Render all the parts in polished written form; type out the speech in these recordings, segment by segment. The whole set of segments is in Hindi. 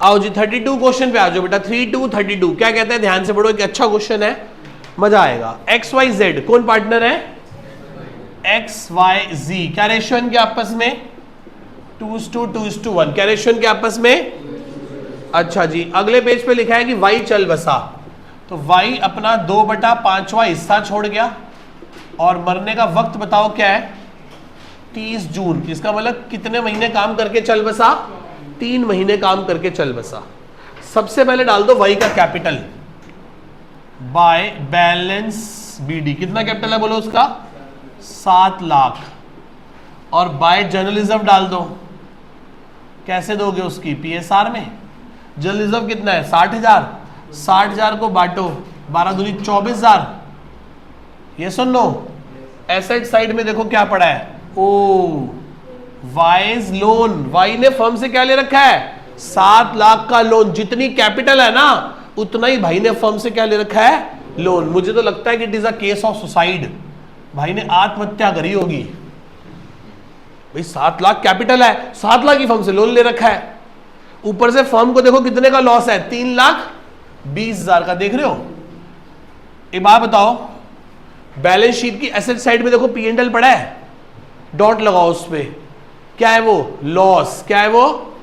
आओ जी 32 क्वेश्चन पे आ जाओ बेटा। 32 क्या कहते हैं, ध्यान से पढ़ो, एक अच्छा क्वेश्चन है, मजा आएगा। एक्स वाई जेड कौन पार्टनर है, एक्स वाई जी, क्या रेशियो इनके आपस में 2:1, क्या रेशियो इनके आपस में। अच्छा जी, अगले पेज पे लिखा है कि वाई चल बसा, तो वाई अपना 2/5वां हिस्सा छोड़ गया और मरने का वक्त बताओ क्या है, 30 जून। इसका मतलब कितने महीने काम करके चल बसा, 3 महीने काम करके चल बसा। सबसे पहले डाल दो वाई का कैपिटल बाय बैलेंस बीडी, कितना कैपिटल है बोलो उसका, 7 लाख, और बाय जर्नलिज्म डाल दो। कैसे दोगे उसकी, पीएसआर में। जर्नलिज्म कितना है 60,000, 60,000 को बांटो 12 दूनी 24,000। ये सुन लो, एसेट साइड में देखो क्या पड़ा है, ओ वाइज लोन, वाई ने फर्म से क्या ले रखा है, 7 लाख का लोन। जितनी कैपिटल है ना उतना ही भाई ने फर्म से क्या ले रखा है, लोन। मुझे तो लगता है कि it is a case of suicide, भाई ने आत्महत्या करी होगी। भाई 7 लाख कैपिटल है, 7 लाख की फर्म से लोन ले रखा है, ऊपर से फर्म को देखो कितने का लॉस है, 3,20,000 का। देख रहे हो, एक बात बताओ, बैलेंस शीट की एसेट साइड में देखो पी&एल पड़ा है, डॉट लगाओ उस पे, क्या है वो, लॉस, क्या है वो,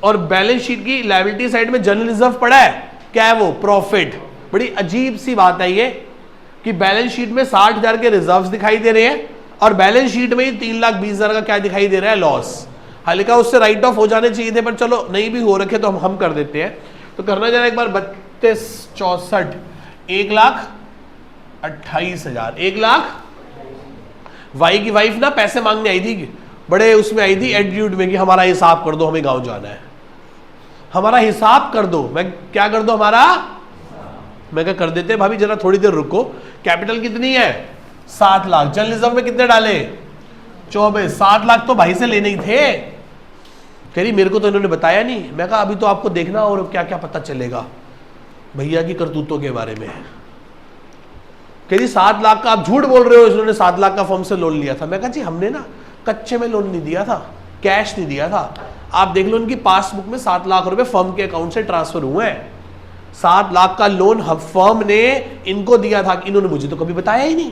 और बैलेंस शीट की लायबिलिटी साइड में जनरल रिजर्व पड़ा है, क्या है वो, प्रॉफिट। बड़ी अजीब सी बात है ये कि बैलेंस शीट में 60,000 के रिजर्व्स दिखाई दे रहे हैं और बैलेंस शीट में ही 3,20,000 का क्या दिखाई दे रहा है, लॉस। हालांकि उससे राइट ऑफ हो जाने चाहिए थे, पर चलो नहीं भी हो रखे तो हम कर देते हैं। तो करना जरा एक बार 32, 64, 1,28,000, 1 लाख। वाई की वाइफ ना पैसे मांगने आई थी, बड़े उसमें आई थी एटीट्यूड में कि हमारा हिसाब कर दो, हमें गांव जाना है, हमारा हिसाब कर दो। मैं क्या कर दो, हमारा, मैं क्या कर देते भाभी, जरा थोड़ी देर रुको। कैपिटल कितनी है, 7 लाख। जर्नलिज्म में कितने डाले, 24। 7 लाख तो भाई से लेने ही थे। कह रही मेरे को तो इन्होंने बताया नहीं। मैं कहा अभी तो आपको देखना और क्या क्या पता चलेगा भैया की करतूतों के बारे में। कह रही 7 लाख का आप झूठ बोल रहे हो, इन्होंने 7 लाख का फर्म से लोन लिया था। मैं कहा जी हमने ना कच्चे में लोन नहीं दिया था, कैश नहीं दिया था। आप देख लो उनकी पासबुक में 7 लाख रुपए फर्म के अकाउंट से ट्रांसफर हुए हैं। 7 लाख का लोन फर्म ने इनको दिया था, इन्होंने मुझे तो कभी बताया ही नहीं।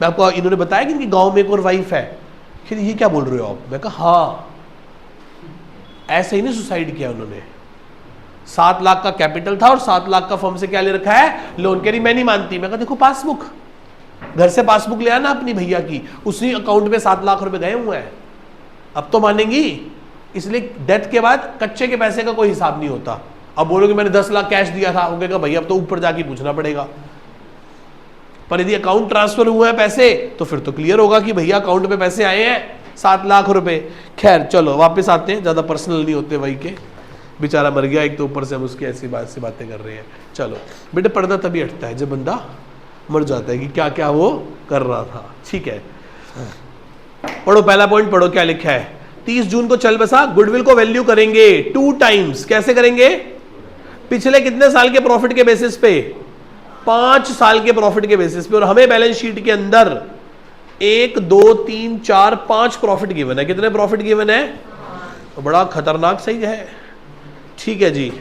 मैं आपको, इन्होंने बताया कि इनकी गांव में एक और वाइफ है। फिर ये क्या बोल रहे हो आप, मैं कहा हाँ, ऐसे ही नहीं सुसाइड किया उन्होंने। 7 लाख का कैपिटल था और 7 लाख का फर्म से क्या ले रखा है, लोन। कह रही मैं नहीं मानती। मैं कहा देखो पासबुक, घर से पासबुक ले आना अपनी भैया की, उसी अकाउंट में 7 लाख रुपए गए हुए हैं। अब तो मानेंगी। इसलिए डेथ के बाद कच्चे के पैसे का कोई हिसाब नहीं होता। अब बोलोगे मैंने 10 लाख कैश दिया था, वो कहेगा भैया अब तो ऊपर जाके पूछना पड़ेगा। पर यदि अकाउंट ट्रांसफर हुआ है पैसे, तो फिर तो क्लियर होगा कि भैया अकाउंट में पैसे आए हैं 7 लाख रुपए। खैर चलो वापस आते हैं, ज्यादा पर्सनल नहीं होते भाई के, बेचारा मर गया एक तो ऊपर से हम उसकी ऐसी बातें कर रहे हैं। चलो बेटे, पर्दा तभी हटता है जब बंदा मर जाता है कि क्या क्या वो कर रहा था। ठीक है, पढ़ो पहला पॉइंट, पढ़ो क्या लिखा है। 30 जून को चल बसा, गुडविल को वैल्यू करेंगे 2 टाइम्स। कैसे करेंगे, पिछले कितने साल के प्रॉफिट के बेसिस पे, 5 साल के प्रॉफिट के बेसिस पे। और हमें बैलेंस शीट के अंदर 1, 2, 3, 4, 5 प्रॉफिट गिवन है। कितने प्रॉफिट गिवन है, तो बड़ा खतरनाक सही है। ठीक है जी,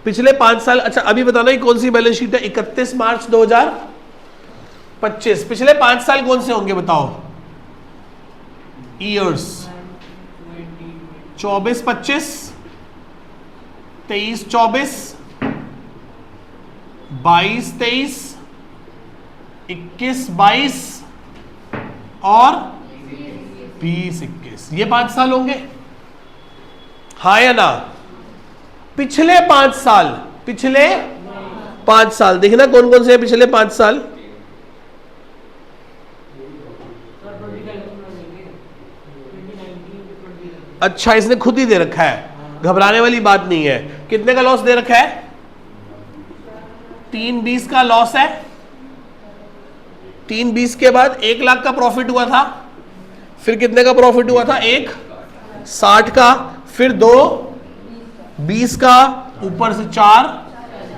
पिछले 5 साल। अच्छा अभी बताना ही कौन सी बैलेंस शीट है, 31 मार्च 2025। पिछले 5 साल कौन से होंगे बताओ, ईयर्स 24-25, 23-24, 22-23, 21-22 और 20-21। ये 5 साल होंगे, हाँ या ना। पिछले 5 साल, पिछले 5 साल देखना कौन कौन से हैं पिछले 5 साल। अच्छा इसने खुद ही दे रखा है, घबराने वाली बात नहीं है। कितने का लॉस दे रखा है, 320 का लॉस है। 320 के बाद 1 लाख का प्रॉफिट हुआ था, फिर कितने का प्रॉफिट हुआ था, 1,60 का, फिर 2,20 का, ऊपर से 4।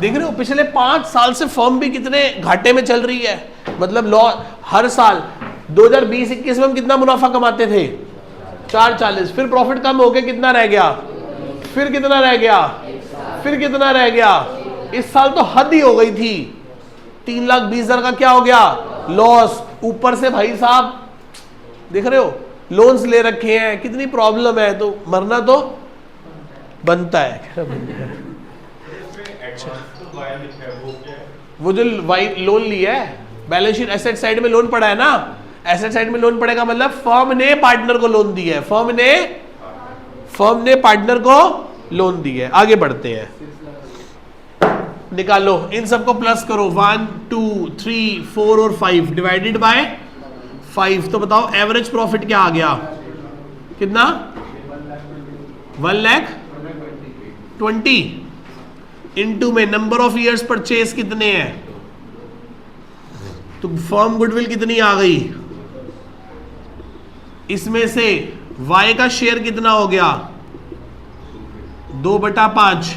देख रहे हो पिछले 5 साल से फर्म भी कितने घाटे में चल रही है। मतलब हर साल 2020-21 में हम कितना मुनाफा कमाते थे, 440, फिर प्रॉफिट कम हो गया, कितना रह गया, फिर कितना रह गया, फिर कितना रह गया, इस साल तो हद ही हो गई थी, 3,20,000 का क्या हो गया, लॉस। ऊपर से भाई साहब देख रहे हो लोन्स ले रखे हैं, कितनी प्रॉब्लम है, तो मरना तो बनता है। वो जो लोन लिया है, बैलेंस शीट एसेट साइड में लोन पड़ा है ना, एसेट साइड में लोन पड़ेगा मतलब फर्म ने पार्टनर को लोन दिया है, फर्म ने पार्टनर को लोन दिया है। आगे बढ़ते हैं, निकालो इन सबको प्लस करो, 1 2 3 4 और 5 डिवाइडेड बाय 5, तो बताओ एवरेज प्रॉफिट क्या आ गया, कितना, 1,20,000 इनटू में नंबर ऑफ इयर्स परचेज कितने हैं, तो फर्म गुडविल कितनी आ गई, इसमें से y का शेयर कितना हो गया, 2/5,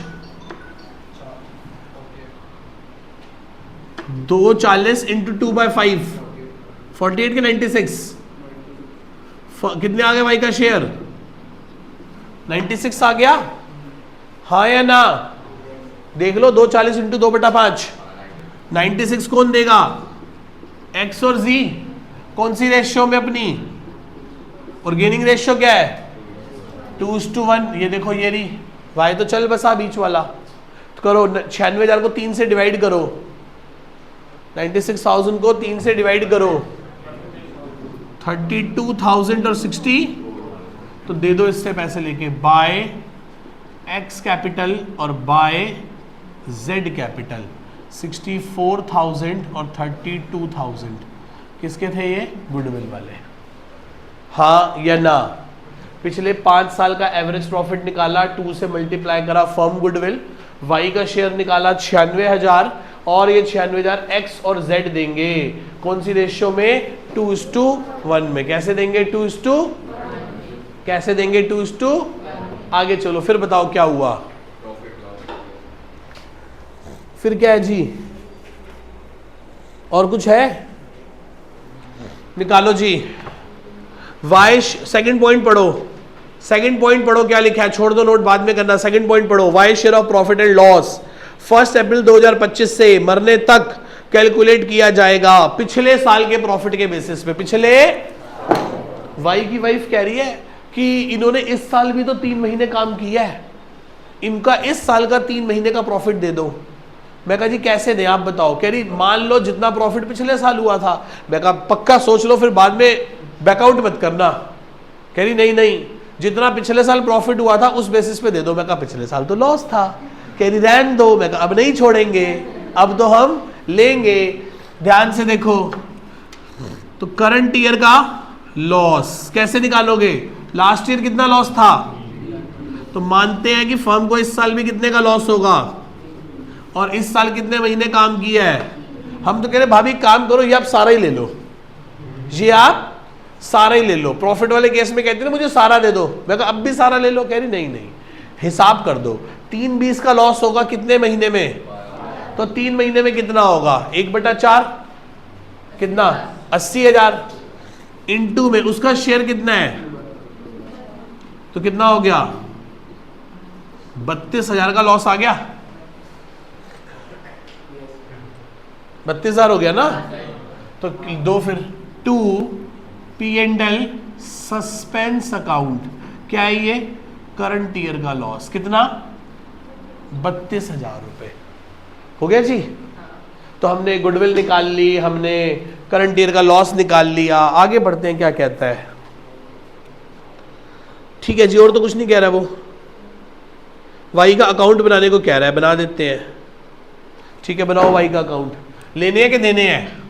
240 इंटू 2/5, 48 के 96, कितने आ गए y का शेयर, 96 आ गया, हाँ या ना, देख लो 240 इंटू 2/5, 96 कौन देगा, x और z, कौन सी रेशियो में अपनी, ऑर्गेनिक रेशियो क्या है, 2:1, ये देखो ये रही y तो चल बसा बीच वाला, तो करो 96,000 को 3 से डिवाइड करो, 96,000 को 3 से डिवाइड करो, 32,000 और 60, तो दे दो इससे पैसे लेके, बाय x कैपिटल और बाय z कैपिटल, 64,000 और 32,000 किसके थे, ये गुडविल वाले, हाँ या ना। पिछले 5 साल का एवरेज प्रॉफिट निकाला, 2 से मल्टीप्लाई करा फर्म गुडविल, y का शेयर निकाला 96,000 और ये 96,000 x और z देंगे, कौन सी रेशियो में, 2:1 में, कैसे देंगे, 2:, कैसे देंगे, 2:, आगे चलो फिर बताओ क्या हुआ, फिर क्या है जी, और कुछ है, निकालो जी, y, सेकंड पॉइंट पढ़ो, सेकंड पॉइंट पढ़ो क्या लिखा है, छोड़ दो नोट बाद में करना, सेकंड पॉइंट पढ़ो, y share of profit and loss 1 अप्रैल 2025 से मरने तक कैलकुलेट किया जाएगा पिछले साल के प्रॉफिट के बेसिस पे। पिछले, वाई की वाइफ कह रही है कि इन्होंने इस साल भी तो 3 महीने काम किया है, इनका इस साल का 3 महीने का प्रॉफिट दे दो। मैं कहा जी कैसे दें आप बताओ, कह रही मान लो जितना प्रॉफिट पिछले साल हुआ था। मैं कहा पक्का सोच लो फिर बाद में बैकआउट मत करना। कह रही नहीं नहीं, जितना पिछले साल प्रॉफिट हुआ था उस बेसिस पे दे दो। मैं कहा पिछले साल तो लॉस था। कह रही रहने दो। मैं कहा अब नहीं छोड़ेंगे, अब तो हम लेंगे। ध्यान से देखो तो करंट ईयर का लॉस कैसे निकालोगे, लास्ट ईयर कितना लॉस था, तो मानते हैं कि फर्म को इस साल भी कितने का लॉस होगा और इस साल कितने महीने काम किया है। हम तो कह रहे भाभी काम करो, ये आप सारा ही ले लो, ये आप सारा ही ले लो। प्रॉफिट वाले केस में कहते हैं मुझे सारा दे दो, मैं कहा अब भी सारा ले लो। कह रही नहीं नहीं, हिसाब कर दो, 3/20 का लॉस होगा कितने महीने में, तो 3 महीने में कितना होगा 1/4 कितना 80,000 इंटू में उसका शेयर कितना है तो कितना हो गया 32,000 का लॉस आ गया। 32,000 हो गया ना, तो दो फिर 2 P&L सस्पेंस अकाउंट क्या है ये, करंट ईयर का लॉस कितना 32,000 रुपए हो गया जी। तो हमने गुडविल निकाल ली, हमने करंट ईयर का लॉस निकाल लिया। आगे बढ़ते हैं क्या कहता है। ठीक है जी, और तो कुछ नहीं कह रहा वो, वाई का अकाउंट बनाने को कह रहा है, बना देते हैं। ठीक है बनाओ वाई का अकाउंट। लेने हैं कि देने हैं,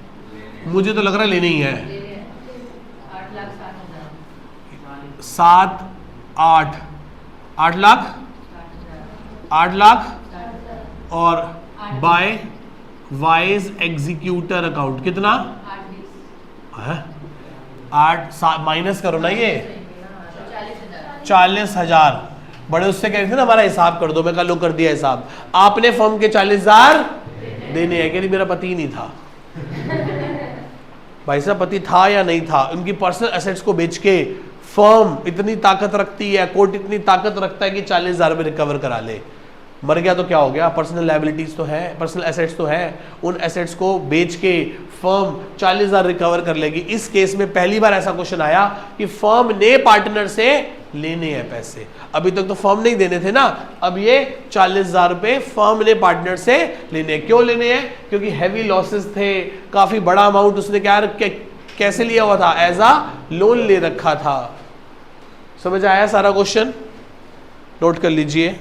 मुझे तो लग रहा है लेने ही है। 7 8 8 लाख 8 लाख और बाय वाइज एग्जीक्यूटर अकाउंट कितना 8 माइनस करो ना, ये 40,000 बड़े उससे कह रहे थे ना हमारा हिसाब कर दो। मैं कल कर दिया हिसाब, आपने फर्म के 40,000 देने हैं। कह रही मेरा पति नहीं था। भाई साहब पति था या नहीं था, उनकी पर्सनल एसेट्स को बेच के फर्म इतनी ताकत रखती है, कोर्ट इतनी ताकत रखता है कि 40,000 रुपये रिकवर करा ले। मर गया तो क्या हो गया, पर्सनल लायबिलिटीज तो है, पर्सनल एसेट्स तो है, उन एसेट्स को बेच के फर्म 40,000 रिकवर कर लेगी। इस केस में पहली बार ऐसा क्वेश्चन आया कि फर्म ने पार्टनर से लेने हैं पैसे। अभी तक तो फर्म नहीं देने थे ना, अब ये 40,000 रुपए फर्म ने पार्टनर से लेने। क्यों लेने हैं? क्योंकि हैवी लॉसेस थे, काफी बड़ा अमाउंट उसने कैसे लिया हुआ था, एज अ लोन ले रखा था। समझ आया सारा क्वेश्चन? नोट कर लीजिए।